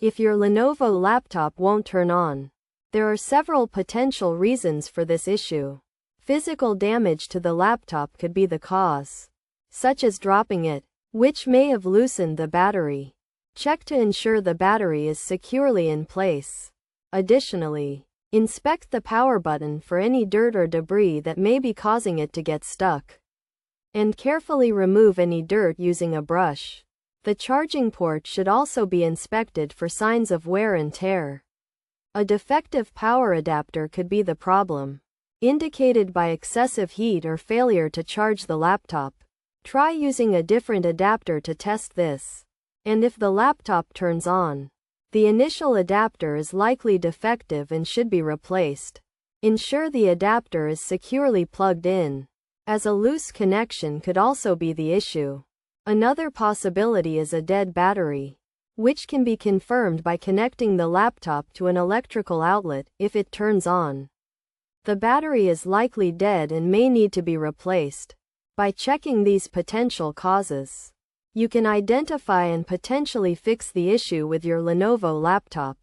If your Lenovo laptop won't turn on, there are several potential reasons for this issue. Physical damage to the laptop could be the cause, such as dropping it, which may have loosened the battery. Check to ensure the battery is securely in place. Additionally, inspect the power button for any dirt or debris that may be causing it to get stuck. And carefully remove any dirt using a brush. The charging port should also be inspected for signs of wear and tear. A defective power adapter could be the problem, indicated by excessive heat or failure to charge the laptop. Try using a different adapter to test this. And if the laptop turns on, the initial adapter is likely defective and should be replaced. Ensure the adapter is securely plugged in, as a loose connection could also be the issue. Another possibility is a dead battery, which can be confirmed by connecting the laptop to an electrical outlet. If it turns on, the battery is likely dead and may need to be replaced. By checking these potential causes, you can identify and potentially fix the issue with your Lenovo laptop.